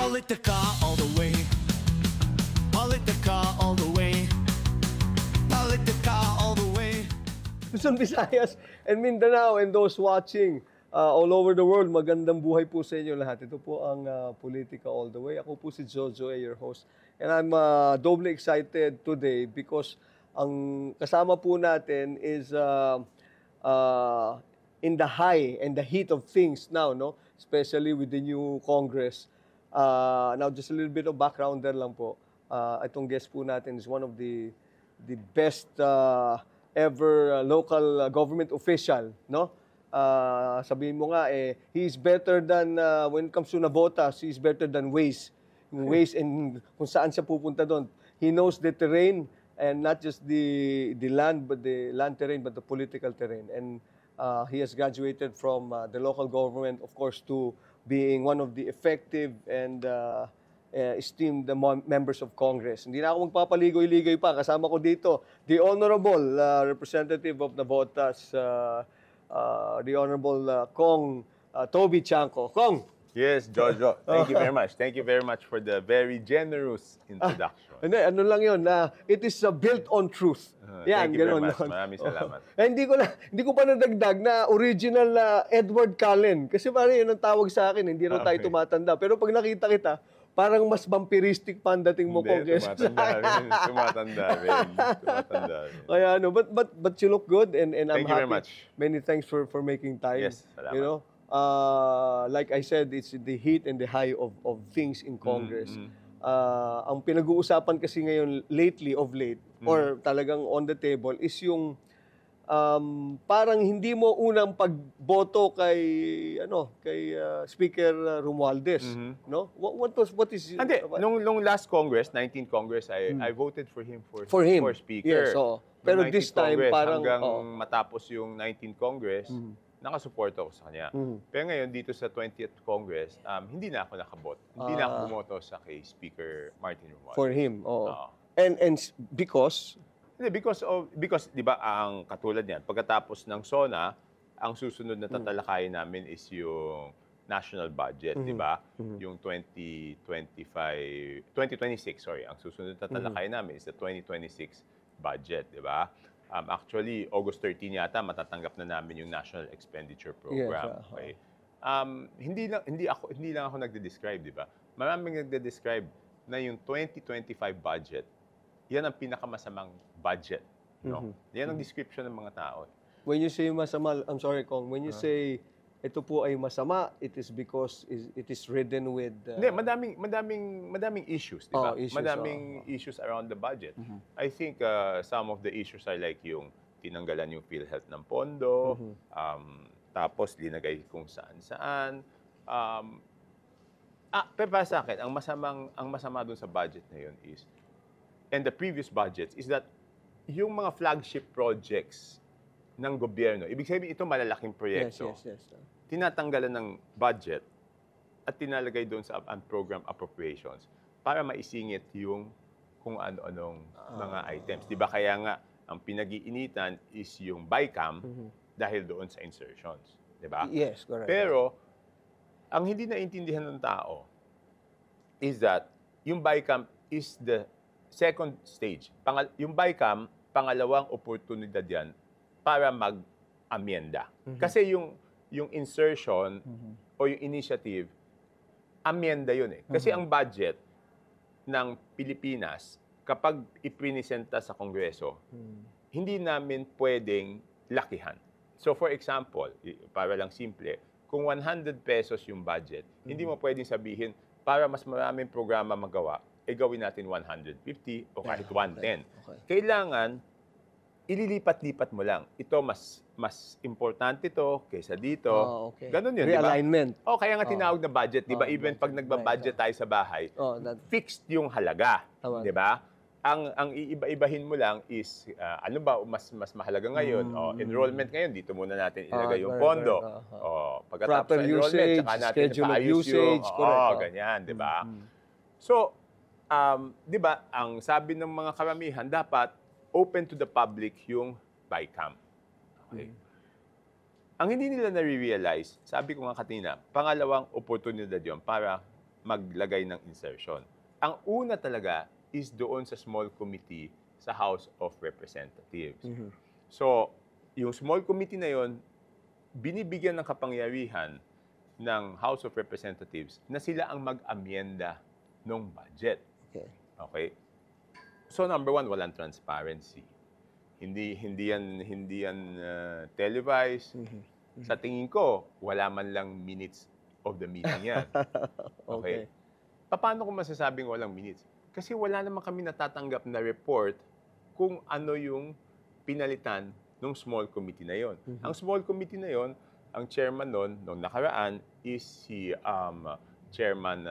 Politica all the way. Politica all the way. Politica all the way. Luzon, Visayas, and Mindanao, and those watching all over the world, magandang buhay po sa inyo lahat. Ito po ang Politica All the Way. Ako po si Jojo, your host. And I'm doubly excited today because ang kasama po natin is in the high and the heat of things now, no? Especially with the new Congress. Now, just a little bit of background there lang po. Itong guest po natin is one of the best ever local government official, no? Sabihin mo nga, he is better than, when it comes to Navotas, he is better than Waze. Yung Waze and kung saan siya pupunta doon. He knows the terrain and not just the land, but the land terrain, but the political terrain. And he has graduated from the local government, of course, to being one of the effective and esteemed members of Congress. Hindi na ako magpapaligoy-ligoy pa. Kasama ko dito, the Honorable Representative of Navotas, the Honorable Kong Toby Chanco. Kong! Yes, Jojo. Thank you very much. Thank you very much for the very generous introduction. Hindi, ano lang yun, it is built on truth. Yan, Thank you very ganun much. lang. Maraming salamat. Hindi ko pa nadagdag na original Edward Cullen. Kasi parang yun ang tawag sa akin, hindi rin tayo Okay. tumatanda. Pero pag nakita kita, parang mas vampiristic pa ang dating mo ko kesa sa akin. Tumatanda rin. Tumatanda rin. Kaya ano, but you look good and I'm Thank you happy. very much. Many thanks for making time. Yes, salamat. You know, like I said, it's the heat and the high of things in Congress. Ang pinag-uusapan kasi ngayon lately, of late, or talagang on the table, is yung parang hindi mo unang pagboto kay Speaker Romualdez, no? What is Hindi, nung last Congress, 19th Congress, I voted for him for Speaker. Yes, oo. Pero Nung this 19th time Congress, parang hanggang matapos yung 19th Congress, nakasuporto ako sa kanya. Pero ngayon dito sa 20th Congress, hindi na ako nakaboto. Hindi na ako bumoto sa kay Speaker Martin Romualdez. for him? Oo. Oo. And because Hindi, because 'di ba ang katulad niyan, pagkatapos ng SONA, ang susunod na tatalakayin namin is yung national budget, 'di ba? Yung 2026, sorry. Ang susunod na tatalakayin namin is the 2026 budget, 'di ba? Actually, August 13 yata matatanggap na namin yung National Expenditure Program. Yes, Okay. Hindi lang ako nagde-describe, 'di ba? Maraming nagde-describe na yung 2025 budget, yan ang pinakamasamang budget, no? Yan ang description ng mga tao. when you say masama, I'm sorry, Kong, when you say ito po ay masama, it is because it is ridden with Hindi, madaming issues, di ba? issues, Madaming issues around the budget. I think some of the issues are like yung tinanggalan yung PhilHealth ng pondo, tapos linagay kung saan-saan. Pero para sa akin, ang masama dun sa budget na yun is, and the previous budgets, is that yung mga flagship projects ng gobyerno, ibig sabihin ito malalaking proyekto, yes. tinatanggalan ng budget at tinalagay doon sa program appropriations para maisingit yung kung ano-anong mga items. Di ba kaya nga, ang pinag-iinitan is yung BICAM dahil doon sa insertions. Di ba? Yes, correct. Pero, ang hindi naintindihan ng tao is that yung BICAM is the second stage. Yung BICAM, pangalawang oportunidad yan para mag-amyenda. Kasi yung insertion o yung initiative, amyenda yun eh. Kasi ang budget ng Pilipinas, kapag iprinisenta sa Kongreso, hindi namin pwedeng lakihan. So for example, para lang simple, kung 100 pesos yung budget, hindi mo pwedeng sabihin, para mas maraming programa magawa, gawin natin 150 o kahit 110. Okay. Kailangan, ililipat-lipat mo lang. Ito, mas importante ito kaysa dito. Okay. Ganun yun, di ba? Realignment. Kaya nga tinawag na budget, di ba? Even pag nagbabudget tayo sa bahay, fixed yung halaga. Tama. Di ba? Ang iiba-ibahin mo lang is, ano ba, mas mahalaga ngayon? Enrollment ngayon, dito muna natin ilagay yung pondo. Pagkatapos Proper sa enrollment, usage, saka natin schedule of paayos usage, correct. Ganyan, di ba? So, di ba, ang sabi ng mga karamihan, dapat open to the public yung BICAM. Okay. Ang hindi nila na-realize, sabi ko nga kanina, pangalawang oportunidad yon para maglagay ng insertion. Ang una talaga is doon sa small committee sa House of Representatives. So, yung small committee na yon, binibigyan ng kapangyarihan ng House of Representatives na sila ang mag-amyenda ng budget. Okay. Okay? So, number one, walang transparency. Hindi yan televised. Sa tingin ko, wala man lang minutes of the meeting yan. Okay? Paano ko masasabing walang minutes? Kasi wala naman kami natatanggap na report kung ano yung pinalitan ng small committee na yon. Ang small committee na yon, ang chairman nun, nung nakaraan, is si Chairman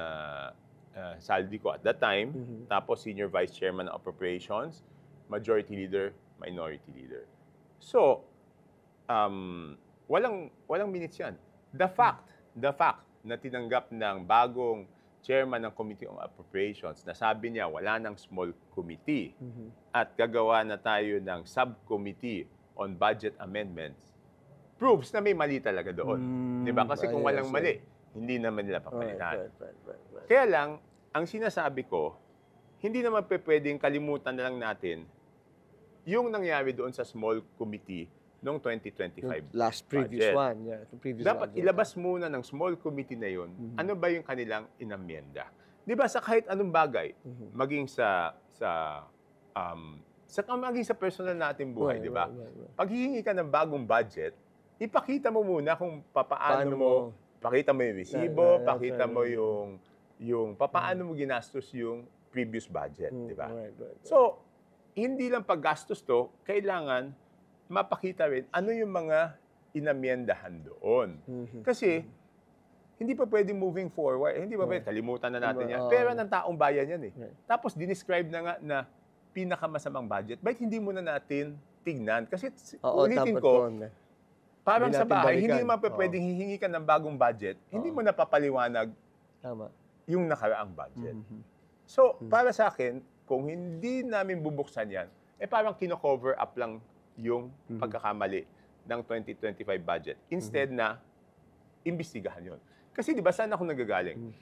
Saldico at that time, tapos Senior Vice Chairman ng Appropriations, Majority Leader, Minority Leader. So, walang minutes yan. The fact na tinanggap ng bagong chairman ng Committee on Appropriations na sabi niya wala ng small committee at gagawa na tayo ng subcommittee on budget amendments proves na may mali talaga doon. Di ba? Kasi kung walang mali, hindi naman nila papalitan. Right. Kaya lang, ang sinasabi ko, hindi naman pwedeng kalimutan na lang natin yung nangyari doon sa small committee noong 2025 Last previous budget. one. Yeah, the previous Dapat budget. ilabas muna ng small committee na yun, ano ba yung kanilang inamyenda. Di ba sa kahit anong bagay, maging maging sa personal nating buhay, di ba? Right. Pag hihingi ka ng bagong budget, ipakita mo muna kung papaano mo, pakita mo yung resibo, pakita mo yung papaano mo ginastos yung previous budget, di ba? Right. So, hindi lang paggastos to, kailangan mapakita rin ano yung mga inamyendahan doon. Kasi, hindi pa pwedeng moving forward. Hindi pa pwedeng, kalimutan na natin yan. Pera ng taong bayan yan eh. Tapos, dinescribe na nga na pinakamasamang budget. Bakit hindi muna natin tignan? Kasi, ulitin ko, parang sa bahay, hindi naman pa pwedeng hihingi ka ng bagong budget, hindi mo napapaliwanag yung nakaraang budget. So, para sa akin, kung hindi namin bubuksan yan, parang kino-cover up lang yung pagkakamali ng 2025 budget. Instead na, imbestigahan yon. Kasi di ba, saan ako nagagaling?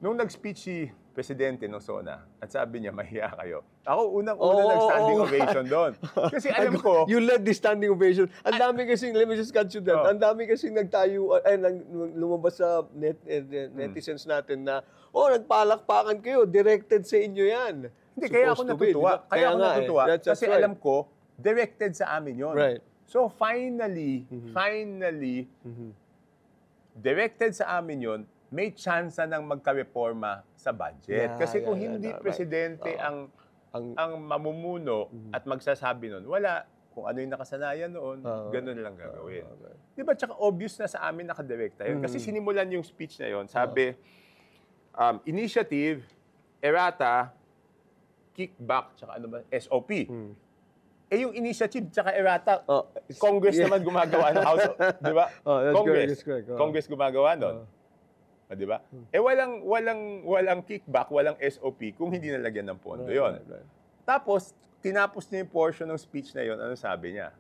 Nung nag-speech si Presidente ng SONA, at sabi niya, mahiya kayo. Ako, unang-una nag-standing ovation doon. Kasi alam ko... You led the standing ovation. Ang dami kasing, let me just cut you that. Ang dami kasing nagtayo, lumabas sa netizens natin na, nagpalakpakan kayo, directed sa inyo yan. Hindi, kaya ako natutuwa. Kaya ako natutuwa. Kasi right. alam ko, directed sa amin yon. Right. So finally, directed sa amin yon, may chance ng magka-reforma sa budget. Kasi kung hindi presidente ang mamumuno at magsasabi nun, wala. Kung ano yung nakasanayan noon, ganun lang gagawin. Di ba? Tsaka obvious na sa amin nakadirekta yun. Kasi sinimulan yung speech na yon, sabi, initiative, errata, kickback, tsaka ano ba, SOP. Yung initiative tsaka errata, Congress naman gumagawa ng House, di ba? That's correct. Congress gumagawa nun. Di ba? Walang kickback, walang SOP kung hindi nalagyan ng pondo yon. Tapos, tinapos niya yung portion ng speech na yon, ano sabi niya?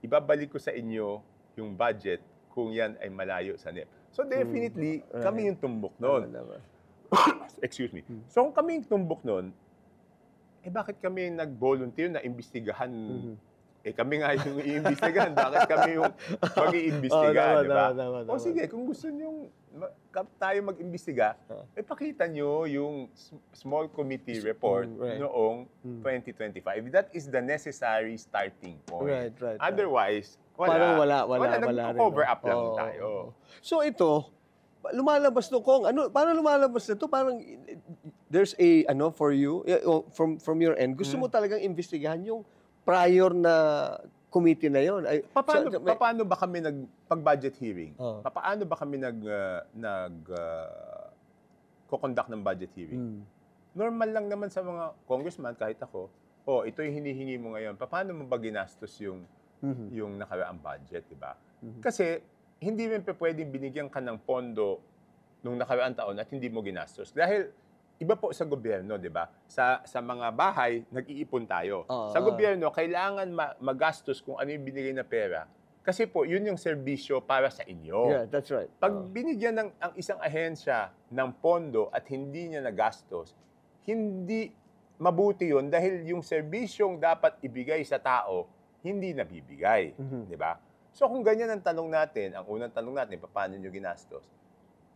Ibabalik ko sa inyo yung budget kung yan ay malayo sa NEP. So definitely, kami yung tumbok nun. Excuse me. So kung kami yung tumbok nun, bakit kami nag-volunteer na imbestigahan? Kami nga yung iimbestigahan. Bakit kami yung mag-iimbestiga, di ba? O sige, kung gusto nyo tayo mag-imbestiga, pakita nyo yung small committee report noong 2025. That is the necessary starting point. Right. Otherwise, parang wala nag-cover up lang tayo. So ito, lumalabas to kung paano lumalabas nito? Parang there's a for you from your end. Gusto mo talagang imbestigahan yung prior na committee na yon. Paano ba kami pag-budget hearing? Paano ba kami conduct ng budget hearing? Normal lang naman sa mga congressman, kahit ako, ito yung hinihingi mo ngayon. Paano mo ba ginastos yung nakaraang budget, di ba? Kasi hindi rin pwedeng binigyan ka ng pondo nung nakaraang taon at hindi mo ginastos. Dahil iba po sa gobyerno, di ba? Sa mga bahay, nag-iipon tayo. Sa gobyerno, kailangan magastos kung ano yung binigay na pera Kasi po, yun yung serbisyo para sa inyo. Yeah, that's right. Pag binigyan ng ang isang ahensya ng pondo at hindi niya nagastos, hindi mabuti yun dahil yung serbisyong dapat ibigay sa tao, hindi nabibigay. Di ba? So kung ganyan ang tanong natin, ang unang tanong natin, paano nyo ginastos?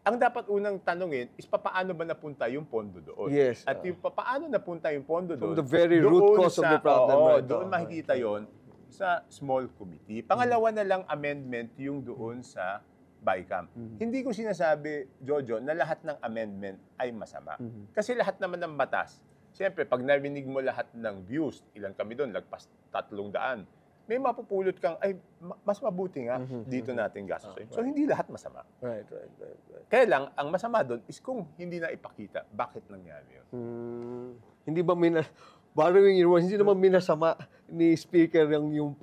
Ang dapat unang tanongin is paano ba napunta yung pondo doon? Yes. At yung paano napunta yung pondo doon? From the very root cause of the problem. Oo, right? doon makikita yon sa small committee. Pangalawa na lang amendment yung doon sa BICAM. Hindi ko sinasabi, Jojo, na lahat ng amendment ay masama. Kasi lahat naman ng batas, siyempre, pag narinig mo lahat ng views, ilan kami doon, lagpas 300, may mapupulot kang, ay, mas mabuti nga, dito natin gastusin. So, hindi lahat masama. Right. Kaya lang, ang masama doon is kung hindi na ipakita, bakit nangyari yun? Hindi ba borrowing your words, hindi naman minasama ni Speaker yung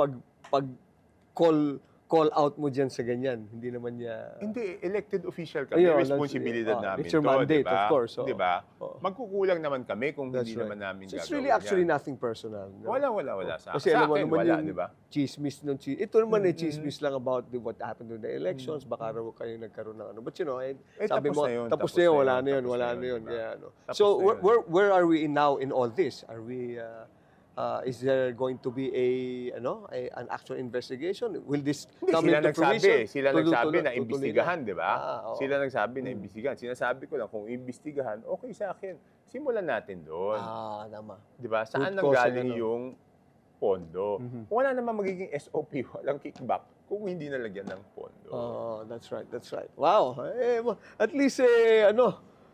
call out mo dyan sa ganyan. Hindi naman niya... Hindi, elected official kami. Ayun, Responsibilidad namin it's your to, mandate, diba? of course. Oh. Diba? Oh. Magkukulang naman kami kung That's hindi right. naman namin So it's gagawin really actually yan. nothing personal. No? Wala. Sa Kasi alam mo akin, naman wala, yung diba? chismis ng ito naman chismis lang about what happened in the elections, baka raw kayo nagkaroon ng ano. But you know, sabi mo, tapos na yun, wala na yun. Diba? Kaya, ano. Tapos So na yun. where are we now in all this? Are we is there going to be an actual investigation? Will this Hindi, come sila into nagsabi. fruition? Sila nagsabi na Tutuloy imbestigahan, di ba? oo. Sila nagsabi na imbestigahan. Sinasabi ko lang, kung imbestigahan, okay sa akin. Simulan natin doon. Tama. Di ba? Saan Root cause nanggaling and yung pondo? Kung wala naman magiging SOP, walang kickback, kung hindi nalagyan ng pondo. Oh, that's right. Wow. At least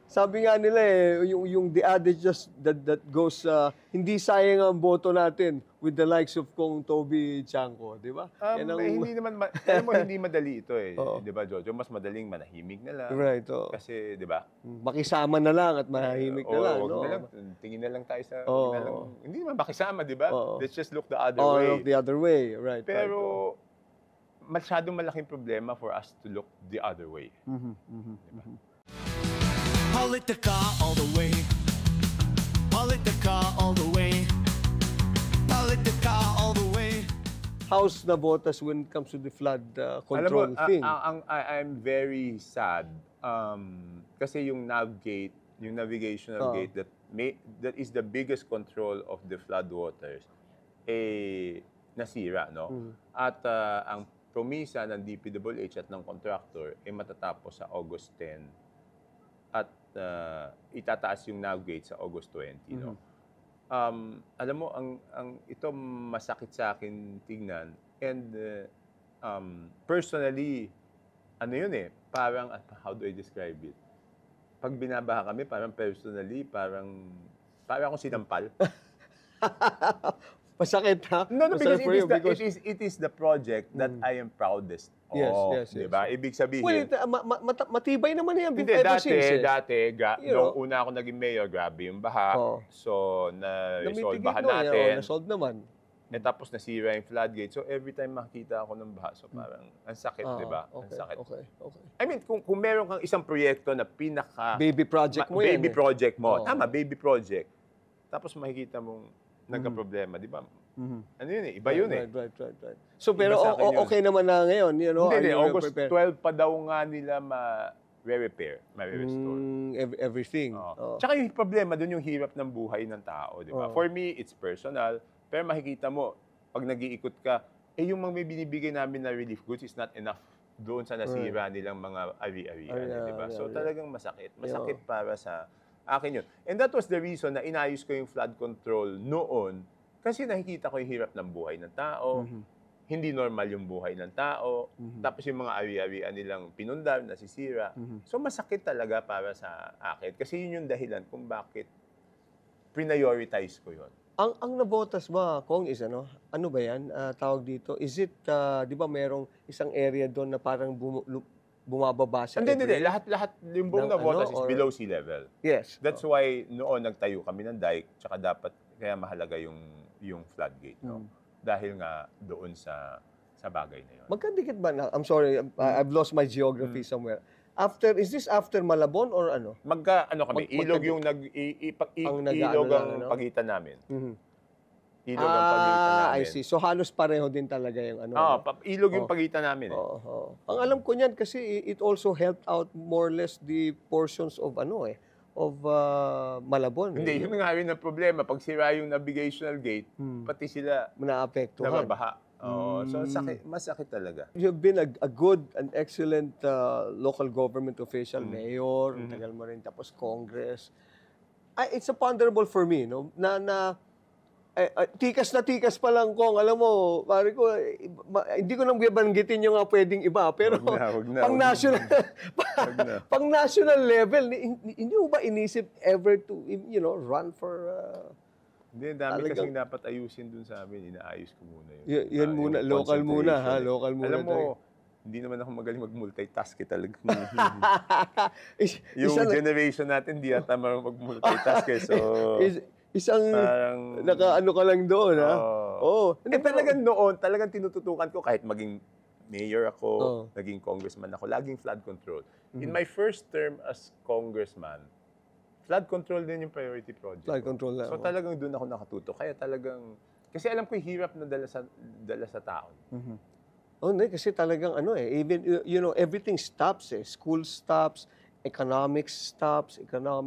sabi nga nila yung the adage just that goes hindi sayang ang boto natin with the likes of Kong Toby Chanco, di ba? Hindi naman, alam mo, hindi madali ito eh. Oo. Di ba, Jojo? Mas madaling manahimik na lang. Right, oh. Kasi, di ba? Makisama na lang at mahimik na lang, wag no? na lang, tingin na lang tayo sa... Oo. wag na lang, hindi naman makisama, di ba? Oo. Let's just look the other way. Look the other way, right. Pero, masyadong malaking problema for us to look the other way. Politica all the way. Politica all the way. Politica all the way. How's Navotas when it comes to the flood control Alam mo, thing? I'm very sad kasi yung navigate, yung navigational gate that is the biggest control of the flood waters nasira, no? At ang promisa ng DPWH at ng contractor ay matatapos sa August 10 at itataas yung navigate sa August 20, no? Alam mo, ang ito masakit sa akin tignan. And personally, ano yun parang, how do I describe it? Pag binabaha kami, parang personally, parang akong sinampal. Masakit, ha? No, Masakit for you because it is the project that I am proudest of. Yes. Diba? Ibig sabihin, Well, matibay naman yan hindi, ever since. dati, You nung know. una ako naging mayor, grabe yung baha. Oo. So, na-resolve Namitigate baha no, natin. na-solve naman. Tapos nasira yung floodgate. So, every time makikita ako ng baha, so parang, ang sakit, di ba? Ang Okay, sakit. okay. I mean, kung meron kang isang proyekto na Baby project mo yan. baby project mo. Oo. Tama, baby project. Tapos makikita mong nagka-problema, di ba? Ano yun Iba yun Right. So, pero Iba sa akin yun. okay naman na ngayon, you know? Hindi, are you August prepared? 12 pa daw nga nila ma-repair, ma-restore. Everything. Oo. Tsaka yung problema, doon yung hirap ng buhay ng tao, di ba? Oo. For me, it's personal. Pero makikita mo, pag nag-iikot ka, yung mga may binibigay namin na relief goods is not enough doon sa nasira nilang mga ari-arian, di ba? So talagang masakit. Masakit para sa akin yun. And that was the reason na inayos ko yung flood control noon kasi nakikita ko yung hirap ng buhay ng tao, hindi normal yung buhay ng tao, tapos yung mga ari-arian nilang pinundar, nasisira. So masakit talaga para sa akin kasi yun yung dahilan kung bakit prioritize ko yun. Ang Navotas ba, Kong, is ano ba yan? Tawag dito, is it, di ba merong isang area doon na parang bumababa siya? Hindi. Lahat, yung buong Ng Navotas ano, is below sea level. Yes. That's why noon nagtayo kami ng dike, tsaka dapat, kaya mahalaga yung floodgate, no? Dahil nga doon sa bagay na yun. Magkadikit ba na? I'm sorry, I've lost my geography somewhere. Is this after Malabon or ano? Kami, ilog yung ilog ang pagitan namin. Ilog ang pagitan namin. I see. So halos pareho din talaga yung ano. Oo, no? ilog yung Oh. pagitan namin eh. Oo, oo. Ang alam ko niyan kasi it also helped out more or less the portions of Malabon. Hindi, yun nga rin ang problema. Pag sira yung navigational gate, pati sila Naapektuhan. nababaha. Oo, so masakit talaga. You've been a good and excellent local government official, mayor, tagal mo rin, tapos Congress. It's a ponderable for me, no? Tikas na tikas pa lang kung, alam mo, pare ko, hindi ko nang bibanggitin yung pwedeng iba, pero Wag na. pang national level, hindi mo ba inisip ever to, run for... Hindi, dami talagang- kasing dapat ayusin dun sa amin. Inaayos ko muna yun. yan muna, Yung local muna, ha? concentration. Local muna. Alam mo, hindi naman ako magaling mag-multitask talaga. Yung Isang- generation natin, di ata marunong mag-multitask eh. So, isang parang... nakaano ka lang doon, ha? Oo. Talagang tinututukan ko kahit maging mayor ako, Oo. naging congressman ako, laging flood control. In my first term as congressman, flood control din yung priority project. Flood control lang, So oo. talagang doon ako nakatuto. Kaya talagang, kasi alam ko yung hirap na dala sa tao. Oh, hindi, kasi talagang even, everything stops School stops, economics stops,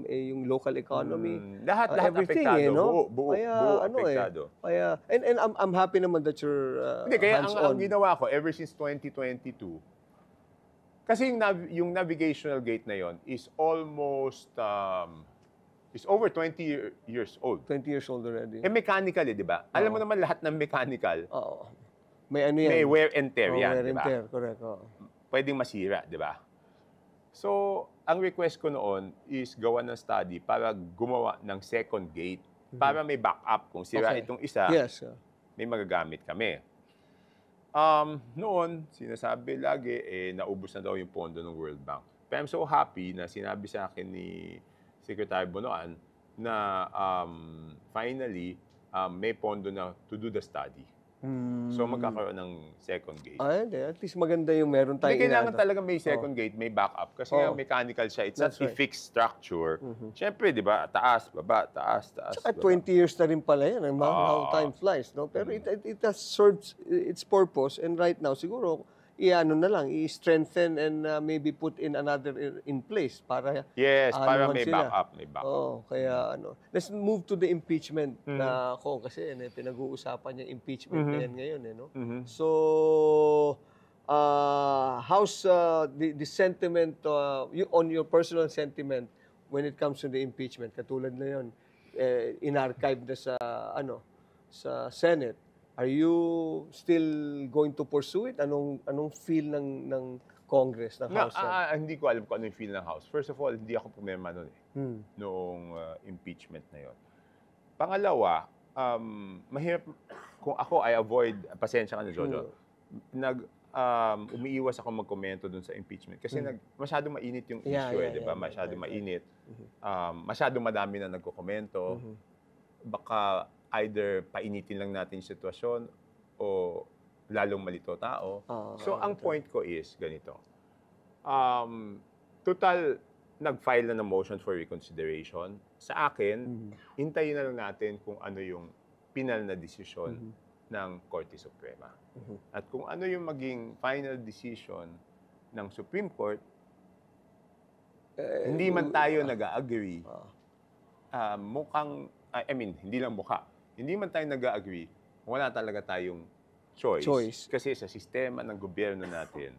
yung local economy. Lahat everything, apektado. Buo Kaya, apektado. Kaya, and I'm happy naman that you're Hindi, kaya ang hands-on. ginawa ko ever since 2022, kasi yung navigational gate na yon is almost, is over 20 years old. 20 years old already. Mechanical di ba? Alam mo naman lahat ng mechanical, Oo. May ano yan. may wear and tear Oo, yan, wear di and ba? tear, correct. Oo. Pwedeng masira, di ba? So, ang request ko noon is gawa ng study para gumawa ng second gate para may backup. Kung sira Okay. itong isa, Yes. may magagamit kami. Noon, sinasabi lagi, naubos na daw yung pondo ng World Bank. But I'm so happy na sinabi sa akin ni Secretary Bonoan na finally, may pondo na to do the study. So, magkakaroon ng second gate. Hindi. At least maganda yung meron tayong Hindi kailangan inaano. talaga may second gate, may backup. Kasi nga mechanical siya. It's not That's a right. fixed structure. Siyempre, di ba? Taas, baba, taas, At baba. 20 years na rin pala yan. How time flies, no? Pero it has served its purpose. And right now, siguro, i-strengthen and maybe put in another in place para Yes, para anuhan may sila. backup, may backup. Kaya let's move to the impeachment na kasi pinag-uusapan yung impeachment na yan ngayon, no? So, how's the sentiment, on your personal sentiment when it comes to the impeachment? Katulad na yun, in-archive na sa Senate. Are you still going to pursue it? Anong feel ng Congress, ng House? Hindi ko alam kung ano yung feel ng House. First of all, hindi ako pumirma noon noong impeachment na yon. Pangalawa, mahirap, kung ako I avoid, pasensya ka na Jojo, umiiwas ako magkomento dun sa impeachment kasi masyado mainit yung issue, di ba? Masyado mainit. Masyado madami na nagkokomento. Baka either painitin lang natin yung sitwasyon o lalong malito tao. So, ang point ko is ganito. Total, nag-file na ng motion for reconsideration. Sa akin, hintayin na lang natin kung ano yung final na desisyon ng Korte Suprema. At kung ano yung maging final decision ng Supreme Court, hindi man tayo nag-agree, hindi lang mukha. Hindi man tayo nag-agree, wala talaga tayong choice. Kasi sa sistema ng gobyerno natin,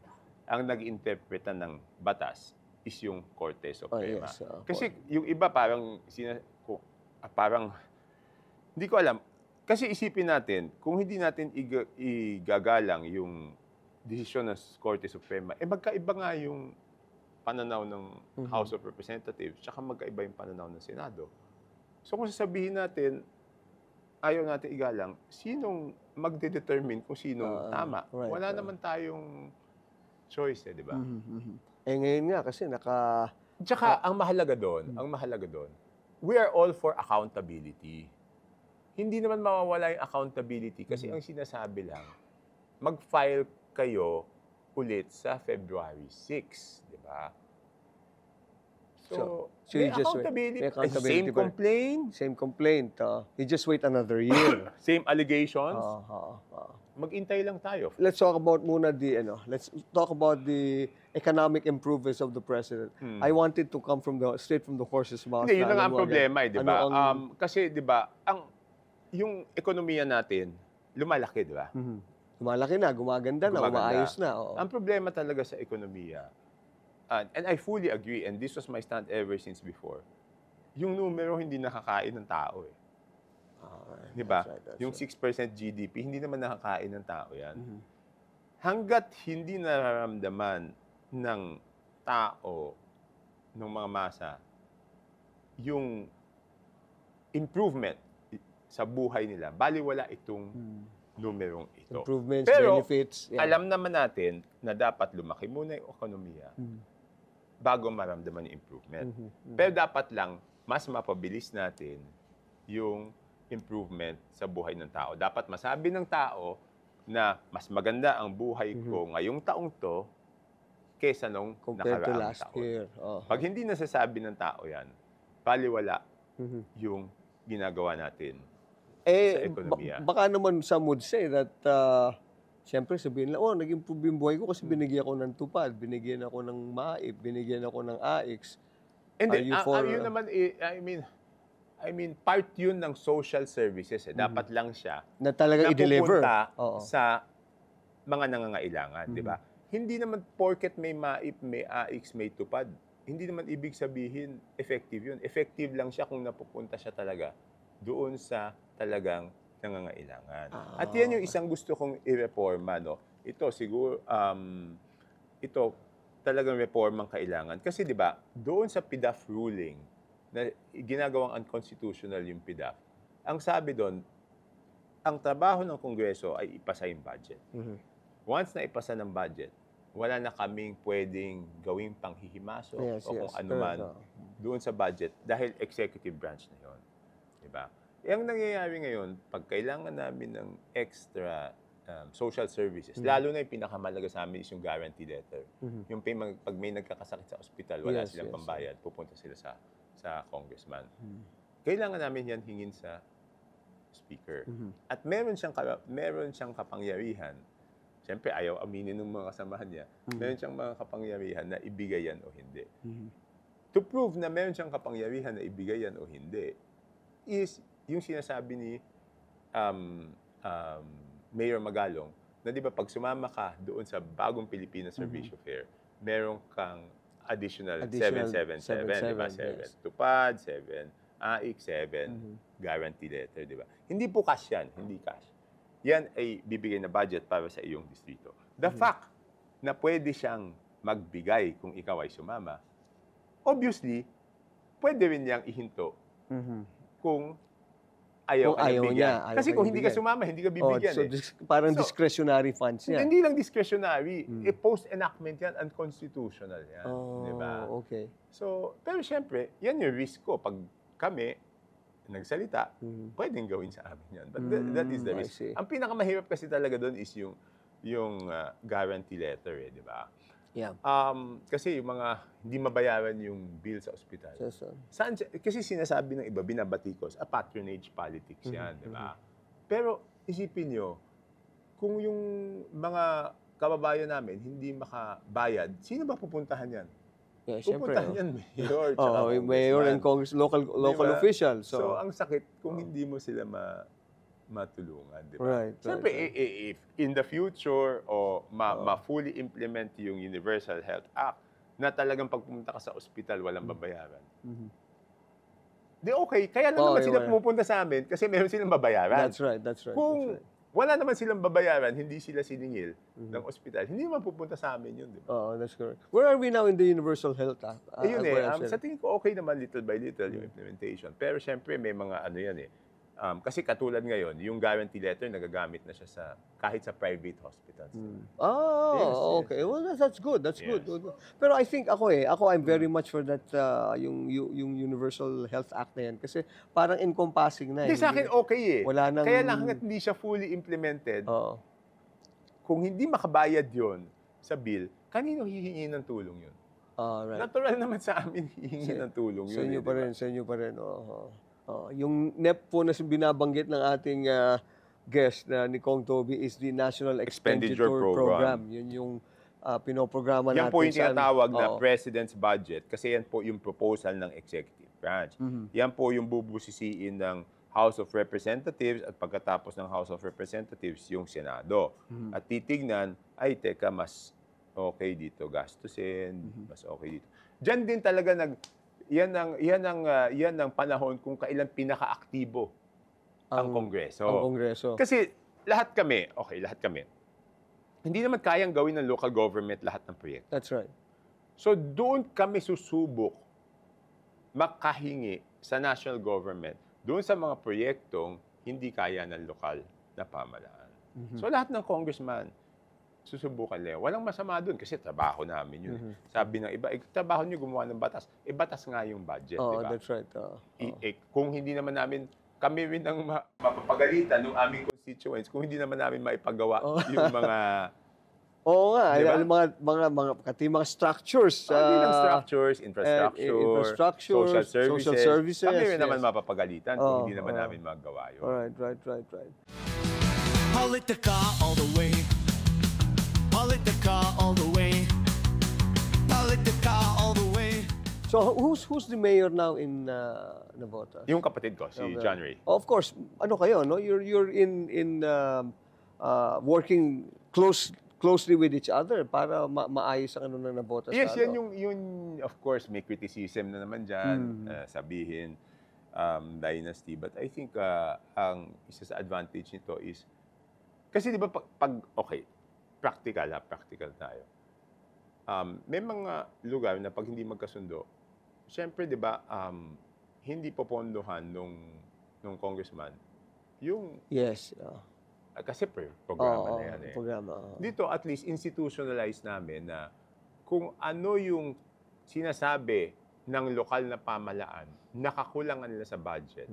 ang nag-interpreta ng batas is yung Korte Suprema. Kasi yung iba parang, hindi ko alam. Kasi isipin natin, kung hindi natin igagalang yung desisyon ng Korte Suprema, magkaiba nga yung pananaw ng House of Representatives, tsaka magkaiba yung pananaw ng Senado. So kung sasabihin natin, ayaw natin igalang, sinong magde-determine kung sinong tama? Wala naman tayong choice, di ba? Ngayon nga kasi Tsaka ang mahalaga doon, we are all for accountability. Hindi naman mawawala yung accountability kasi ang sinasabi lang, mag-file kayo ulit sa February 6, di ba? So So you may just wait. accountability. May accountability Same pa rin. complaint, Same complaint. You just wait another year. same allegations. Uh. Mag-intay lang tayo. Let's talk about muna let's talk about the economic improvements of the president. I wanted to come straight from the horse's mouth. Hindi, yun na nga alam ang mo agad. problema, di ba? Ano ang- Kasi, di ba, yung ekonomiya natin, lumalaki, di ba? Lumalaki na, gumaganda na, Gumaganda. umaayos na. Oo. Ang problema talaga sa ekonomiya, and I fully agree, and this was my stand ever since before, yung numero hindi nakakain ng tao eh. Di ba? That's Yung right. 6% GDP, hindi naman nakakain ng tao yan. Hanggat hindi nararamdaman ng tao, ng mga masa, yung improvement sa buhay nila, baliwala itong numerong ito. Improvements, Pero, benefits. yeah. alam naman natin na dapat lumaki muna yung ekonomiya bago maramdaman yung improvement. Pero dapat lang, mas mapabilis natin yung improvement sa buhay ng tao. Dapat masabi ng tao na mas maganda ang buhay ko ngayong taong to kesa nung Compared to nakaraang last taon. year. Oh. Pag hindi nasasabi ng tao yan, baliwala yung ginagawa natin sa ekonomiya. Baka naman some would say that, siyempre sabihin lang, nag-improve yung buhay ko kasi binigyan ako ng tupad, binigyan ako ng MAIP, binigyan ako ng AIX. And Are then, you for- yun naman, I mean, part yun ng social services. Dapat lang siya Na talaga i-deliver. napupunta Oo. sa mga nangangailangan, di ba? Hindi naman porket may MAIP, may AIX, may tupad, hindi naman ibig sabihin effective yun. Effective lang siya kung napupunta siya talaga doon sa talagang nangangailangan. At yan yung isang gusto kong i-reforma, no? Ito siguro, ito talagang reformang kailangan. Kasi di ba, doon sa PDAF ruling, na ginagawang unconstitutional yung PDAF, ang sabi doon, ang trabaho ng Kongreso ay ipasa yung budget. Once na ipasa ng budget, wala na kaming pwedeng gawing panghihimasok o kung ano man doon sa budget dahil executive branch na yon. Diba? Ang nangyayari ngayon, pag kailangan namin ng extra social services, lalo na yung pinakamalaga sa amin is yung guarantee letter. Yung pag may nagkakasakit sa ospital, wala silang pambayad, pupunta sila sa congressman. Kailangan namin yan hingin sa speaker. At meron siyang kapangyarihan. Siyempre, ayaw aminin ng mga kasamahan niya. Meron siyang mga kapangyarihan na ibigay yan o hindi. To prove na meron siyang kapangyarihan na ibigay yan o hindi, is yung sinasabi ni Mayor Magalong, na di ba pag sumama ka doon sa bagong Pilipinas Servicio Fair, meron kang additional 777, di ba? 7 tupad, 7 AIC, 7 guarantee letter, di ba? Hindi po cash yan, hindi cash. Yan ay bibigay na budget para sa iyong distrito. The fact na pwede siyang magbigay kung ikaw ay sumama, obviously, pwede rin niyang ihinto kung ayaw ka niyang bigyan. Kasi kung hindi ka sumama, hindi ka bibigyan. Parang discretionary funds yan. Hindi lang discretionary. Post-enactment yan, unconstitutional yan. Di ba? Okay. So, pero siyempre, yan yung risk ko. Pag kami nagsalita, pwedeng gawin sa amin yan. But that is the I risk. see. Ang pinakamahirap kasi talaga doon is yung guarantee letter, di ba? Yeah. Kasi yung mga hindi mabayaran yung bill sa ospital. Kasi sinasabi ng iba, binabatikos, patronage politics yan, di ba? Pero isipin nyo, kung yung mga kababayan namin hindi makabayad, sino ba pupuntahan yan? Yeah, Pupuntahan yan, mayor, mayor and congress, local diba? official. So, ang sakit kung hindi mo sila matulungan, di ba? Right. Siyempre, if in the future o ma-fully implement yung Universal Health Act na talagang pag pumunta ka sa ospital, walang babayaran. Di okay, kaya lang naman sila pumupunta sa amin kasi meron silang babayaran. That's right. Kung wala naman silang babayaran, hindi sila siningil ng ospital, hindi naman pupunta sa amin yun, di ba? That's correct. Where are we now in the Universal Health Act? Ayun sa tingin ko okay naman little by little yung implementation. Pero syempre may mga ano yan kasi katulad ngayon, yung guarantee letter nagagamit na siya kahit sa private hospitals. Okay. Well, that's good. That's good. Pero I think I'm very much for that yung Universal Health Act na yan kasi parang encompassing na. Hindi sa akin okay Wala nang, kaya lang hanggat hindi siya fully implemented, kung hindi makabayad yon sa bill, kanino hihingi ng tulong yun? Right. Natural naman sa amin hihingi ng tulong Sa yun. inyo Eh, pa di ba? rin, sa inyo pa rin. Oo. Yung NEP po na binabanggit ng ating guest na ni Kong Toby is the National Expenditure Expenditure Program. Program. Yun yung pinoprograma Yan natin. po yung tinatawag na Oo. President's Budget kasi yan po yung proposal ng executive branch. Mm-hmm. Yan po yung bubusisiin ng House of Representatives at pagkatapos ng House of Representatives yung Senado. Mm-hmm. At titignan, ay teka, mas okay dito gastusin, Mm-hmm. mas okay dito. Diyan din talaga yan ang panahon kung kailan pinaka-aktibo ang Kongreso. Ang Kongreso. Kasi lahat kami, hindi naman kayang gawin ng local government lahat ng proyekto. That's right. So doon kami susubok makahingi sa national government doon sa mga proyektong hindi kaya ng lokal na pamahalaan. So lahat ng congressman, susubukan nila. Walang masama doon kasi trabaho namin yun. Sabi ng iba, trabaho nyo gumawa ng batas. Batas nga yung budget, Oh, di ba? that's right. Kung hindi naman namin, kami rin ang mapapagalitan ng aming constituents kung hindi naman namin maipagawa yung mga Oo nga, Di ba? mga structures. hindi lang structures, infrastructure, social services. Kami rin naman yes. mapapagalitan kung hindi naman namin magawa yun. Right. Politica all the way. Politica all the way. Politica all the way. So who's the mayor now in Navotas? Yung kapatid ko, si John Ray. Of course, ano kayo, no? You're in working closely with each other para maayos ang ano na Navotas. Yes, yan yung of course, may criticism na naman dyan, sabihin, dynasty. But I think ang isa sa advantage nito is, kasi di ba practical tayo. May mga lugar na pag hindi magkasundo, syempre di ba, hindi popondohan nung congressman yung Yes. kasi programa na yan eh. Programa. Dito, at least, institutionalize namin na kung ano yung sinasabi ng lokal na pamahalaan, nakakulangan nila sa budget,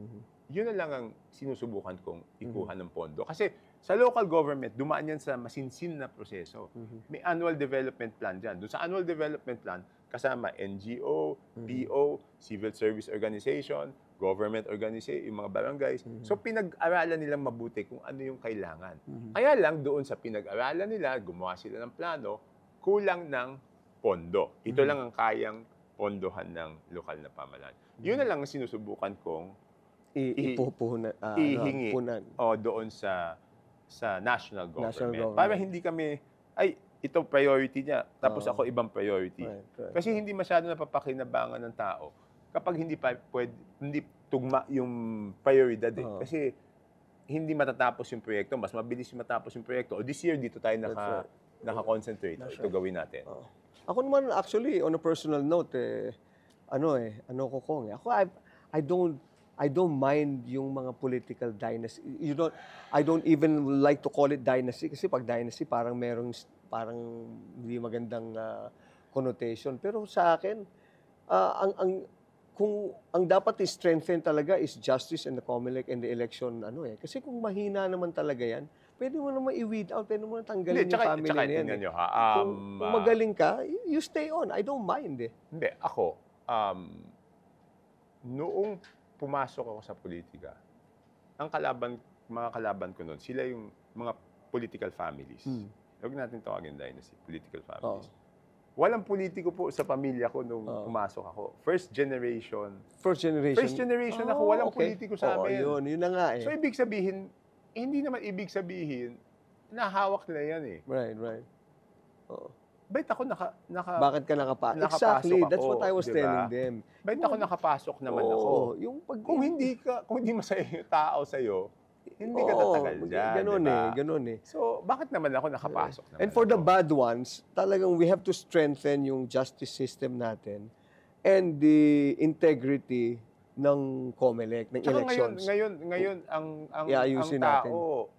yun na lang ang sinusubukan kong ikuha ng pondo. Kasi sa local government, dumaan yan sa masinsin na proseso. May annual development plan dyan. Doon sa annual development plan, kasama NGO, PO, civil service organization, government organization, yung mga barangays. So, pinag-aralan nilang mabuti kung ano yung kailangan. Kaya lang, doon sa pinag-aralan nila, gumawa sila ng plano, kulang ng pondo. Ito lang ang kayang pondohan ng lokal na pamahalaan. Yun na lang ang sinusubukan kong ihingi doon sa national government. Para hindi kami, ito priority niya, tapos ako ibang priority. Right. Kasi hindi masyado napapakinabangan ng tao kapag hindi tugma yung prioridad eh. Kasi hindi matatapos yung proyekto, mas mabilis matapos yung proyekto. O this year, dito tayo naka-concentrate. Ito gawin natin. Ako naman, actually, on a personal note, I don't mind yung mga political dynasty. I don't even like to call it dynasty kasi pag dynasty parang hindi magandang connotation. Pero sa akin, ang dapat i-strengthen talaga is justice and the COMELEC and the election Kasi kung mahina naman talaga yan, pwede mo naman i-weed out, pwede mo naman tanggalin yung family na yan. Tingnan nyo, kung magaling ka, you stay on. I don't mind eh. Hindi, ako, noong pumasok ako sa politika, mga kalaban ko noon, sila yung mga political families. Huwag natin tawagin dynasty, political families. Walang politiko po sa pamilya ko nung pumasok ako. First generation ako, walang politiko sa amin. Yun na nga eh. So, ibig sabihin, hindi naman ibig sabihin, nahawak nila yan eh. Right. Bakit ako Bakit ka nakapasok? Exactly, ako, that's what I was diba? telling them. Bakit ako nakapasok naman ako? Kung hindi masaya yung tao sa'yo, hindi ka tatagal dyan, Ganun eh. So, bakit naman ako nakapasok naman And for the ako? bad ones, talagang we have to strengthen yung justice system natin and the integrity ng COMELEC, ng Tsaka elections. ngayon ang Iayusin tao,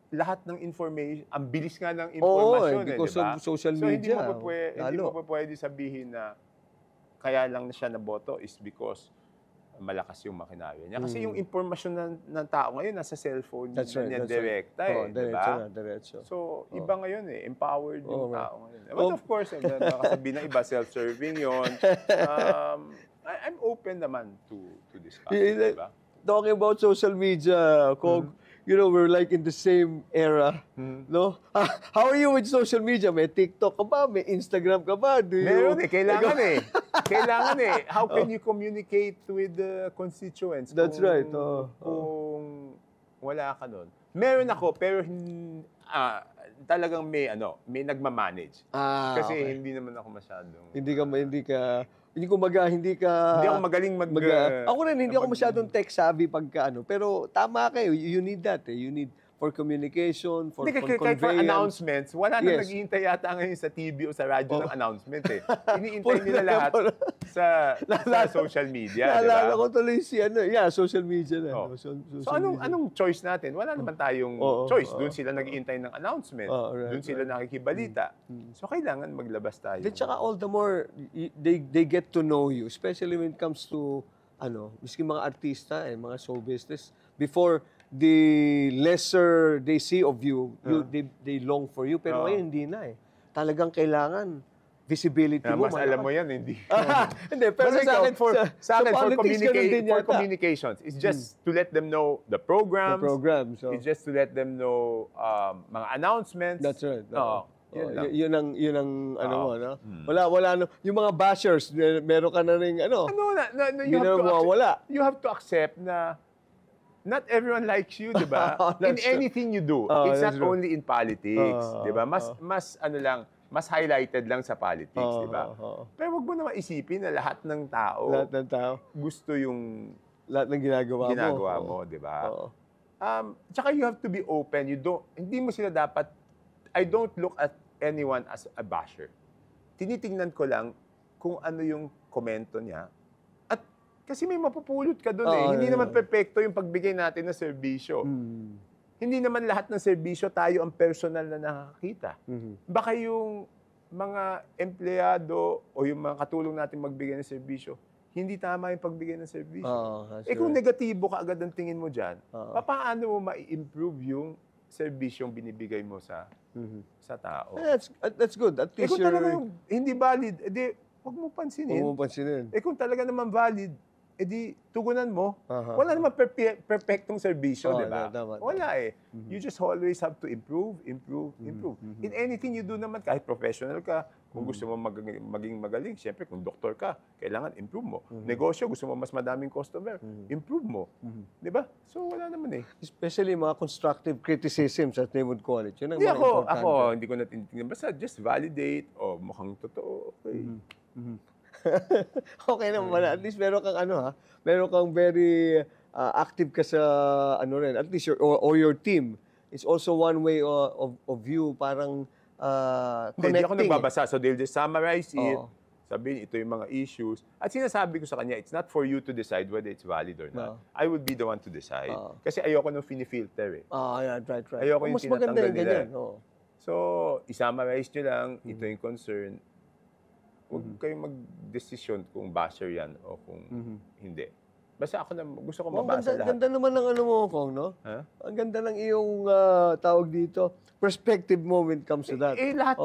lahat ng information, ang bilis nga ng informasyon, because diba? of social media. Hindi mo pa pwede sabihin na kaya lang siya naboto is because malakas yung makinarya niya. Kasi yung impormasyon ng tao ngayon nasa cellphone That's right, niya that's right. direkta Oh, di diretso ba? na, diretso. So, iba ngayon empowered yung right. tao ngayon. But of course, nakasabihin ng iba, self-serving yon. I'm open naman to discuss, di ba? Talking about social media, Kong, you know, we're like in the same era, no? How are you with social media? May TikTok ka ba? May Instagram ka ba? Meron kailangan Kailangan How can you communicate with the constituents? That's right. Kung wala ka nun. Meron ako, pero talagang may nagmamanage. Kasi okay. hindi naman ako masyadong... Hindi ako Hindi ako magaling ako rin, hindi ako masyadong tech savvy pagka pero tama kayo, you need that You need for communication, for Kahit for conveyance. announcements, wala na Yes. naghihintay yata ngayon sa TV o sa radyo ng announcement Iniintay nila lahat sa social media, di ba? Naalala ko tuloy social media na. Oh. Social So anong choice natin? Wala naman tayong choice. Doon sila naghihintay ng announcement. Right, Doon sila nakikibalita. So kailangan maglabas tayo. Then tsaka all the more, they get to know you, especially when it comes to, miski mga artista, mga show business, before the lesser they see of you, they long for you. Pero ngayon, hindi na Talagang kailangan visibility mo. Mas alam mo yan, hindi. Hindi, pero Basta sa akin, for politics, ganun din for yata. communications, it's just to let them know the programs. The program, so. It's just to let them know mga announcements. That's right. Yun lang. Yun ang mo, no? Wala yung mga bashers, meron ka na ring you have to accept na not everyone likes you, di ba? In anything you do. It's not only in politics, di ba? Mas highlighted lang sa politics, di ba? Pero wag mo naman isipin na lahat ng tao gusto yung lahat ng ginagawa mo, di ba? Tsaka you have to be open. Hindi mo sila dapat, I don't look at anyone as a basher. Tinitingnan ko lang kung ano yung komento niya. At kasi may mapupulot ka doon Hindi naman perpekto yung pagbigay natin ng serbisyo. Hindi naman lahat ng serbisyo tayo ang personal na nakakita. Baka yung mga empleyado o yung mga katulong natin magbigay ng serbisyo, hindi tama yung pagbigay ng serbisyo. Kung negatibo ka agad ang tingin mo dyan, paano mo ma-improve yung serbisyong binibigay mo sa tao? That's good. At least kung talaga hindi valid, huwag mo pansinin. Kung talaga naman valid, tugunan mo. Wala naman perfectong serbisyo, di ba? Wala You just always have to improve. In anything you do naman, kahit professional ka, kung gusto mo maging magaling, siyempre kung doktor ka, kailangan improve mo. Negosyo, gusto mo mas madaming customer, improve mo. Di ba? So wala naman Especially mga constructive criticisms, as they would call it. Yun ang Hindi mga importante. ako, hindi ko natintindihan. Basta just validate, mukhang totoo, okay. Okay naman. At least meron kang meron kang very active ka sa rin. At least your team is also one way of you parang connecting. Hindi ako nagbabasa. So they'll just summarize it. Sabihin, ito yung mga issues. At sinasabi ko sa kanya, it's not for you to decide whether it's valid or not. I would be the one to decide. Kasi ayoko nung finifilter yeah, right. Ayoko yung mas maganda tinatanggal yung nila. ganyan. So, isummarize nyo lang, ito yung concern. Huwag kayong mag-desisyon kung basher yan o kung hindi. Basta ako na gusto ko mabasa lahat. Ganda naman ng mo, Kong, no? Ang ganda ng iyong tawag dito. Perspective mo when it comes to that. Lahat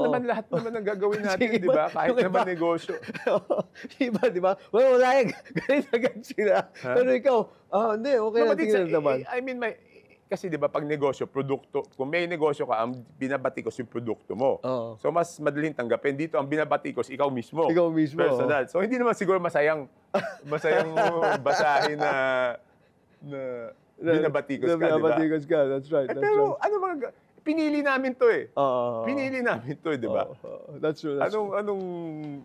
naman ang gagawin natin, di ba? Kahit naman negosyo. Iba, di ba? Wala yan. Ganit agad sila. Pero ikaw, hindi, okay lang tingnan naman. I mean, kasi di ba pag negosyo, produkto, kung may negosyo ka, ang binabatikos yung produkto mo. So mas madaling tanggapin. Dito, ang binabatikos, ikaw mismo. Ikaw mismo. Personal. So hindi naman siguro masayang basahin na binabatikos ka, di ba? Binabatikos ka, that's right. Pero ano mga, pinili namin to Pinili namin to, di ba? That's true.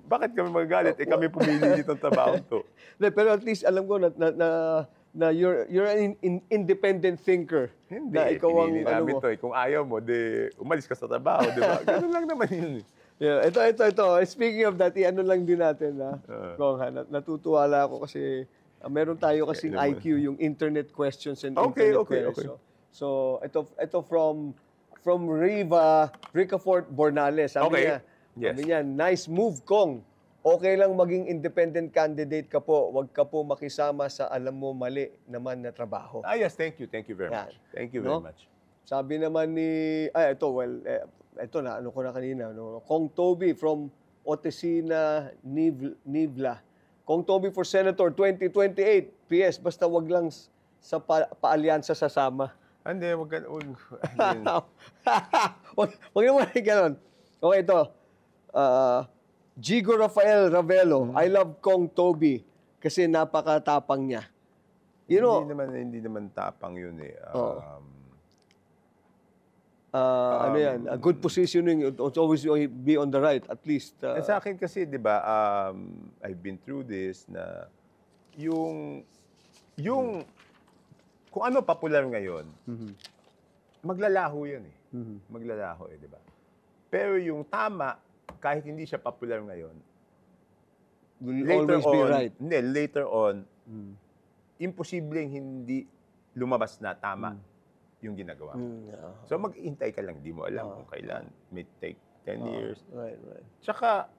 Bakit kami magagalit? Kami pumili nitong trabaho to. Pero at least alam ko na you're an independent thinker. Hindi, na ikaw ang, pinili namin to. Kung ayaw mo, umalis ka sa trabaho, di ba? Ganun lang naman yun. Yeah, ito. Speaking of that, lang din natin, Kong, natutuwa lang ako kasi meron tayo kasing IQ, yung internet questions and internet questions. So, ito from Rica Fort Bornales. Sabi niya, nice move, Kong. okay lang maging independent candidate ka po. Huwag ka po makisama sa alam mo mali naman na trabaho. Yes, thank you. Thank you very Yan. much. Thank you No? very much. Sabi naman ni, ito na, ano ko na kanina, no? Kong Toby from Otesina, Nivla. Kong Toby for Senator 2028. PS, basta wag lang sa paalyansa sasama. Hindi, wag ka, wag Wag naman gano'n. Okay, ito. Gigo Rafael Ravelo. I love Kong Toby kasi napakatapang niya. You know, hindi naman tapang yun eh. ano yan, a good positioning, it's always be on the right, at least. Sa akin kasi, di ba, I've been through this na yung kung ano popular ngayon, maglalaho yan eh. Maglalaho eh, di ba? Pero yung tama, kahit hindi siya popular ngayon, will always be right. Hindi, later on, imposibleng hindi lumabas na tama yung ginagawa mo. So mag-intay ka lang, di mo alam kung kailan. May take 10 years. Right. Tsaka,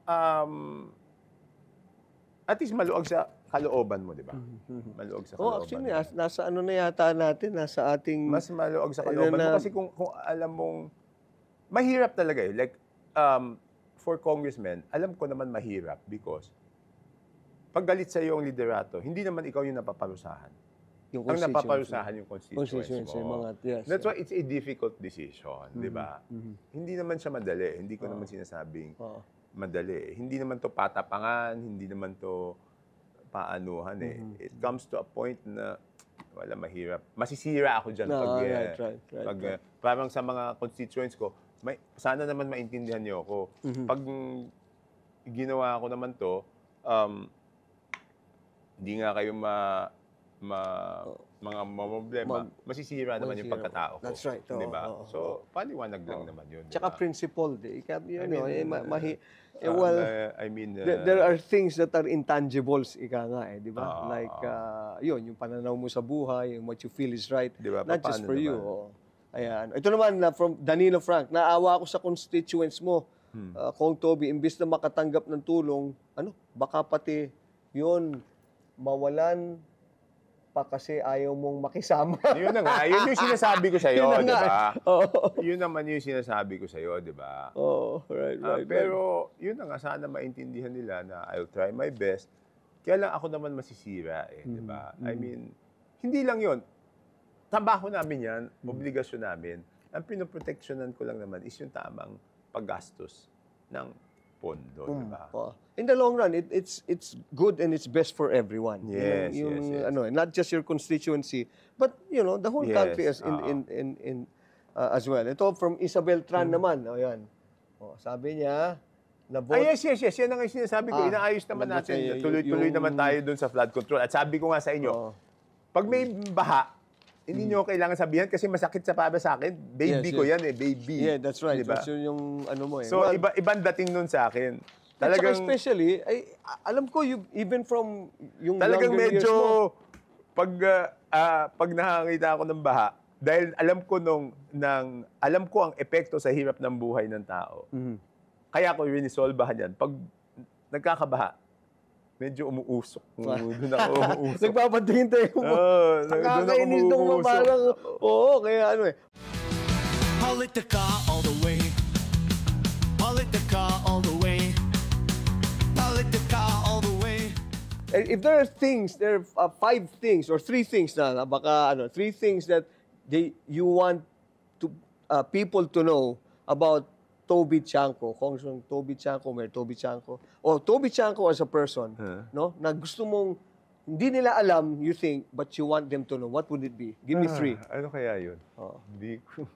at least maluwag sa kalooban mo, di ba? Maluwag sa kalooban. Actually, nasa ano na yata natin, nasa ating... Mas maluwag sa kalooban mo. Kasi kung alam mong, mahirap talaga eh. Like, for congressmen, alam ko naman mahirap because pag galit sa iyo ang liderato, hindi naman ikaw yung napaparusahan. Ang napaparusahan yung constituents mo. That's why it's a difficult decision, di ba? Hindi naman siya madali. Hindi ko naman sinasabing madali. Hindi naman to patapangan, hindi naman to paanuhan eh. It comes to a point na wala, mahirap. Masisira ako dyan pag parang sa mga constituents ko, sana naman maintindihan niyo ako. Pag ginawa ko naman to, hindi nga kayo mga problema, masisira naman yung pagkatao ko. That's right. Diba? So, paliwanag lang naman yun. Tsaka principled eh. There are things that are intangibles, ika nga eh, di ba? Like, yun, yung pananaw mo sa buhay, what you feel is right, diba? not just for you. Ayan. Ito naman, from Danilo Frank, naawa ako sa constituents mo, Kong Toby, imbis na makatanggap ng tulong, baka pati yun, mawalan pa kasi ayaw mong makisama. Yun na nga. Yun yung sinasabi ko sa'yo, di ba? Yun naman yung sinasabi ko sa'yo, di ba? Right. Pero yun na nga, sana maintindihan nila na I'll try my best. Kaya lang ako naman masisira eh, di ba? I mean, hindi lang yun. Trabaho namin yan, obligasyon namin. Ang pinoproteksyonan ko lang naman is yung tamang paggastos ng pondo, di ba? In the long run, it's good and it's best for everyone. Yes. Not just your constituency, but the whole country as as well. Ito from Isabel Tran naman. Ayan. Sabi niya, yes. Yan ang sinasabi ko. Inaayos naman natin. Tuloy-tuloy naman tayo dun sa flood control. At sabi ko nga sa inyo, pag may baha, hindi nyo kailangan sabihan kasi masakit para sa akin. Baby ko yan eh, baby. Yeah, that's right. Diba? That's yung mo eh. So, ibang dating nun sa akin. Talagang, especially, alam ko, even from yung talagang younger medyo, years mo, pag nakakita ako ng baha, dahil alam ko ang epekto sa hirap ng buhay ng tao. Kaya ko rinisolbahan yan. Pag nagkakabaha, medyo umuusok. Doon ako umuusok. Nagpapatingin tayo mo. Nakakainis nung parang, kaya eh. Politica all the way. Politica all the way. Politica all the way. If there are 5 things or 3 things na baka 3 things that you want to people to know about Toby Chanco, Congressman Toby Chanco, Mayor Toby Chanco, or Toby Chanco as a person, na gusto mong hindi nila alam, you think, but you want them to know, what would it be? Give me 3. Ano kaya yun? Hindi ko.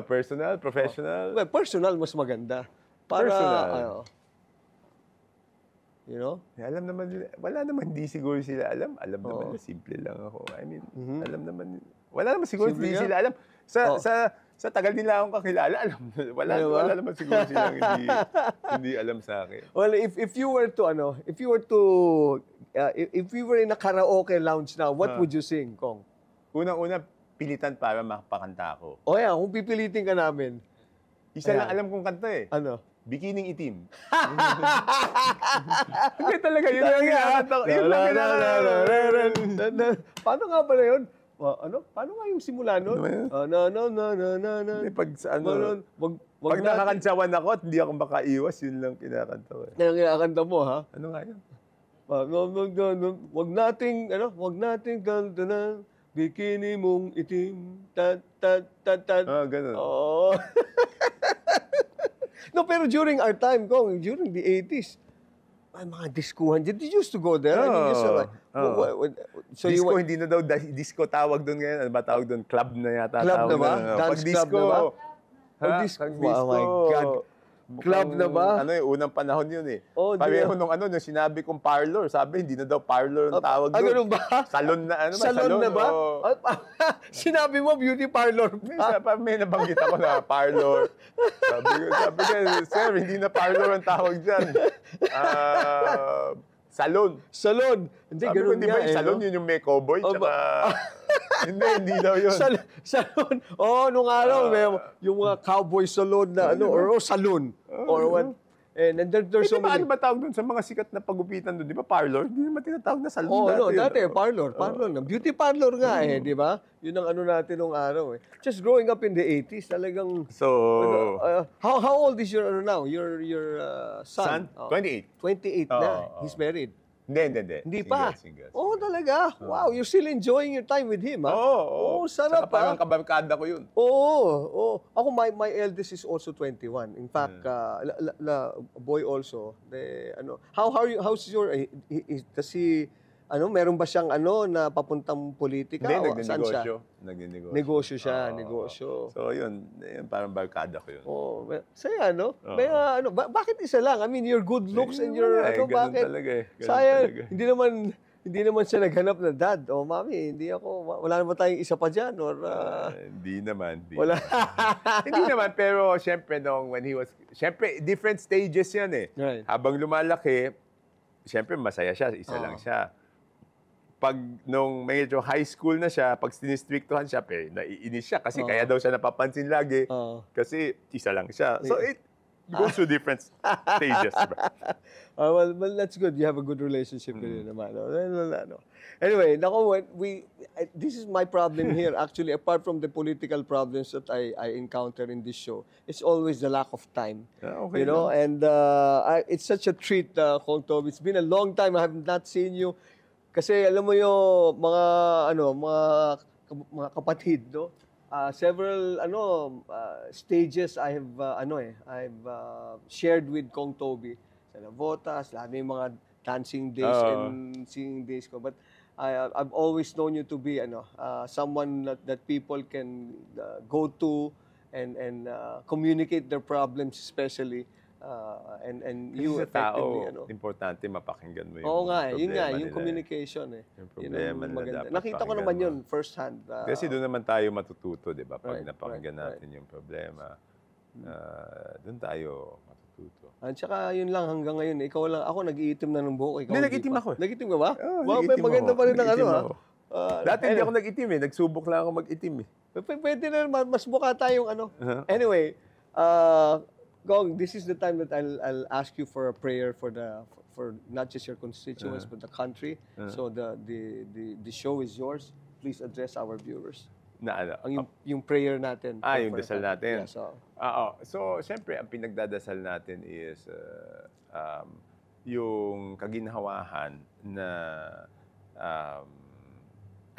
Personal, professional? Well, personal, mas maganda. Para, personal. Alam naman nila, wala naman hindi siguro sila alam. Alam naman na simple lang ako. I mean, alam naman, wala naman siguro hindi sila alam. Sa tagal nila akong kakilala, wala naman siguro silang hindi alam sa akin. Well, if you were in a karaoke lounge now, what would you sing, Kong? Unang-una, pilitan para makapakanta ako. Kung pipilitin ka namin. Isa lang alam kong kanta eh. Ano? bikining itim. Hindi talaga, yun ang kinakanta ko. Yun lang kinakanta. Paano nga pala yun? Paano nga yung simula nun? Ano ba yun? Na. Hindi, pag pag nakakantsawan ako at hindi ako makaiwas, yun lang kinakanta ko. Yan ang kinakanta mo, ha? Ano nga yun? Wag nating dandanan, bikini mong itim, Ganun. Oo. No, pero during our time, during the 80s, ay, mga diskuhan. Did you used to go there? I mean, just, so disco, you, hindi na daw disco tawag doon ngayon. Ano ba tawag doon? Club na yata. Club tawag na ba? doon. Dance Pag club disco. na ba? Pag Ha? disco. Pag Oh my God. Club na ba? Ano unang panahon yun eh. Oh, Pareho nung sinabi kong parlor. Sabi, hindi na daw parlor ang tawag doon. Ganun ba? Salon na, Salon na ba? o- Sinabi mo, beauty parlor May nabanggit ako na parlor. Sabi ko, sir, hindi na parlor ang tawag dyan. Salon. Salon. Hindi, Sabi ko, ganun hindi nga ba yung salon, yun yung may cowboy? Tsaka, hindi daw yun. Salon. Nung araw, may yung mga cowboy salon na or salon. Or what. And there's so Di ba, many. ano ba tawag doon sa mga sikat na pagupitan doon? Di ba parlor? Hindi naman tinatawag na salon Dati, yun. parlor na. Beauty parlor nga di ba? Yun ang ano natin nung araw Just growing up in the 80s, talagang So, how old is your now? Your son? son? 28. 28 na. Oo. He's married. Hindi. Hindi pa. Single. Oh, talaga? Wow, you're still enjoying your time with him, ha? Oo. Sarap, Saka parang kabarkada ko yun. Oo. Ako, my eldest is also 21. In fact, boy also. How's your, does he, meron ba siyang na papuntang politika? Hindi, O saan siya? Nagninegosyo. Negosyo siya, Oo. negosyo. So, yun parang barkada ko yun. Saya, no? Oo. May, bakit isa lang? I mean, your good looks and your, Ganun bakit? talaga eh. Ganun Sayang, talaga. hindi naman siya naghanap na dad. Mami, wala naman tayong isa pa dyan. Or, Hindi naman. wala. Hindi naman, pero syempre syempre different stages yan eh. Right. Habang lumalaki, syempre masaya siya, isa lang siya. Pag nung medyo high school na siya, pag sinistrictohan siya, naiinis siya kasi kaya daw siya napapansin lagi kasi isa lang siya. So it goes through different stages. Well, that's good. You have a good relationship with him naman. No. Anyway, this is my problem here. Actually, apart from the political problems that I encounter in this show, it's always the lack of time. Okay And it's such a treat, Kong Toby. It's been a long time I have not seen you. Kasi alam mo yung mga kapatid, no? Several stages I have I've shared with Kong Toby sa Navotas, lalo yung mga dancing days and singing days ko. But I've always known you to be someone that people can go to and communicate their problems, especially and you Sa tao, effectively importante mapakinggan mo yung Oo nga, yun nga, problema yung nila. communication Yung Yun problema ang na maganda. dapat Nakita ko pakinggan naman mo. yun first hand. Kasi doon naman tayo matututo, di ba? Pag Right, napakinggan right, natin yung problema, doon tayo matututo. At saka yun lang hanggang ngayon. Ikaw lang, ako nag-iitim na ng buhok. Ikaw Hindi, pa. nag-iitim ako. Nag-itim ka ba? Oo, Wow, nag-itim maganda ako. pa rin ang Nag-itim ako. Dati hindi anyway. ako nag-itim eh. Nagsubok lang ako mag-itim eh. Pwede na naman, mas mukha tayong Anyway, Gong, this is the time that I'll ask you for a prayer for not just your constituents but the country. So the show is yours. Please address our viewers. Na ano? Yung prayer natin. Yung dasal natin. Yeah, so, So, siyempre, ang pinagdadasal natin is yung kaginhawahan na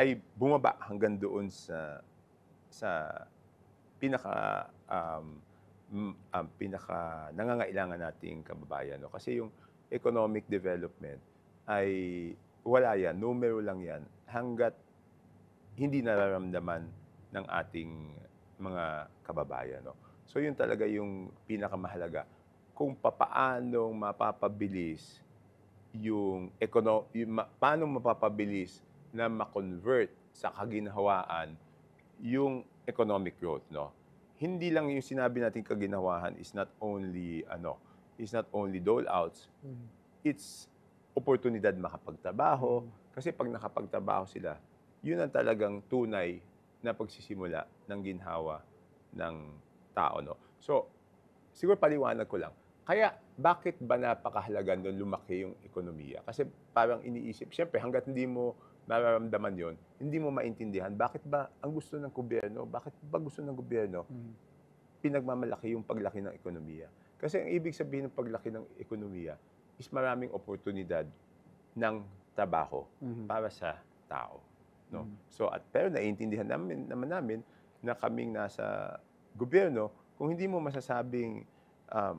ay bumaba hanggang doon sa pinaka pinaka nangangailangan nating kababayan. No? Kasi yung economic development ay wala yan, numero lang yan, hanggat hindi nararamdaman ng ating mga kababayan. No? So yun talaga yung pinakamahalaga. Kung papaano mapapabilis paano mapapabilis na ma-convert sa kaginhawaan yung economic growth, no? Hindi lang yung sinabi nating kaginhawahan is not only dole outs. It's oportunidad makapagtrabaho kasi pag nakapagtrabaho sila, yun ang talagang tunay na pagsisimula ng ginhawa ng tao, no. So, siguro paliwanag ko lang. Kaya, bakit ba napakahalaga doon lumaki yung ekonomiya? Kasi parang iniisip, siyempre, hanggat hindi mo nararamdaman yon, hindi mo maintindihan, bakit ba ang gusto ng gobyerno, bakit ba gusto ng gobyerno, pinagmamalaki yung paglaki ng ekonomiya? Kasi ang ibig sabihin ng paglaki ng ekonomiya is maraming oportunidad ng trabaho para sa tao. No? So, pero naiintindihan naman namin na kaming nasa gobyerno, kung hindi mo masasabing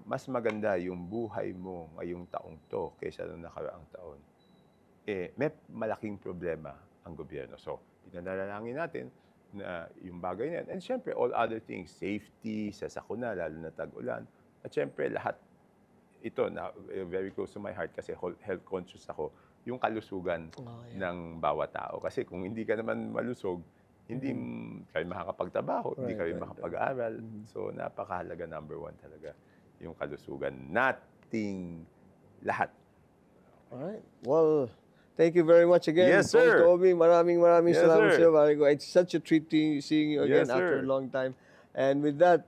mas maganda yung buhay mo ngayong taong to kaysa nung nakaraang taon, may malaking problema ang gobyerno. So, pinanalangin natin na yung bagay na yan. And syempre, all other things, safety, sa sakuna, lalo na tag-ulan. At syempre, lahat ito, na very close to my heart kasi health conscious ako, yung kalusugan ng bawat tao. Kasi kung hindi ka naman malusog, hindi kayo makakapagtrabaho, hindi kayo makapag-aral. So, napakahalaga, number one talaga, yung kalusugan nating lahat. Alright. Well, thank you very much again, Yes, sir. Kong Toby. Maraming Yes, salamat sir. sir. It's such a treat seeing you again Yes, after a sir. long time. And with that,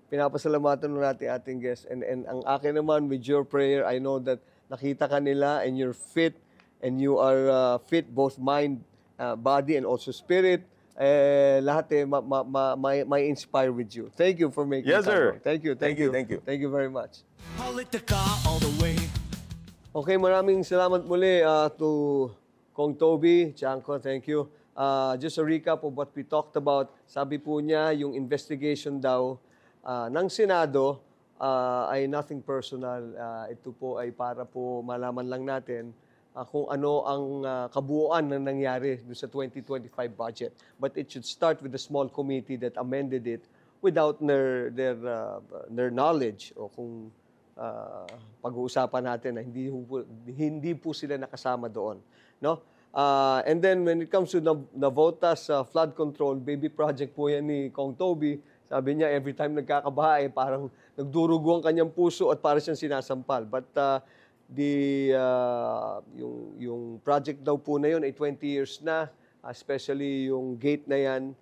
pinapasalamatan mo natin ating guest. And ang akin naman, with your prayer, I know that nakita ka nila and you're fit and you are fit both mind, body, and also spirit. Lahat may inspire with you. Thank you for making Yes, time. sir. Thank you. Thank you. Thank you very much. Politica all the way. Okay, maraming salamat muli to Kong Toby, Chanko, thank you. Just a recap of what we talked about. Sabi po niya, yung investigation daw ng Senado ay nothing personal. Ito po ay para po malaman lang natin kung ano ang kabuuan na nangyari sa 2025 budget. But it should start with the small committee that amended it without their knowledge o kung pag-uusapan natin na hindi po sila nakasama doon, no? And then when it comes to Navotas flood control, baby project po yan ni Kong Toby. Sabi niya every time nagkakabaha parang nagdurugo ang kanyang puso at para siyang sinasampal. But yung project daw po na yun ay 20 years na, especially yung gate na yan,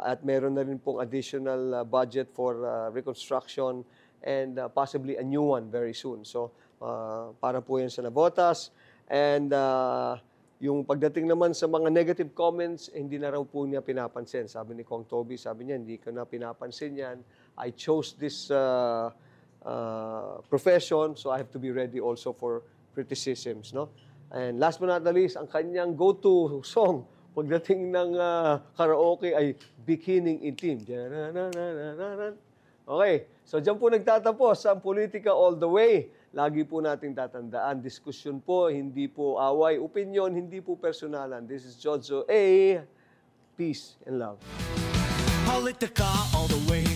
at meron na rin pong additional budget for reconstruction and possibly a new one very soon. So, para po yan sa Navotas. And yung pagdating naman sa mga negative comments, hindi na raw po niya pinapansin. Sabi ni Kong Toby, sabi niya, hindi ko na pinapansin yan. I chose this profession, so I have to be ready also for criticisms, no? And last but not the least, ang kanyang go-to song pagdating ng karaoke ay Bikining Itim. Okay, so dyan po nagtatapos ang Politika All the Way. Lagi po nating tatandaan, diskusyon po, hindi po away, opinion, hindi po personalan. This is Jojo A. Peace and love. Politica all the way.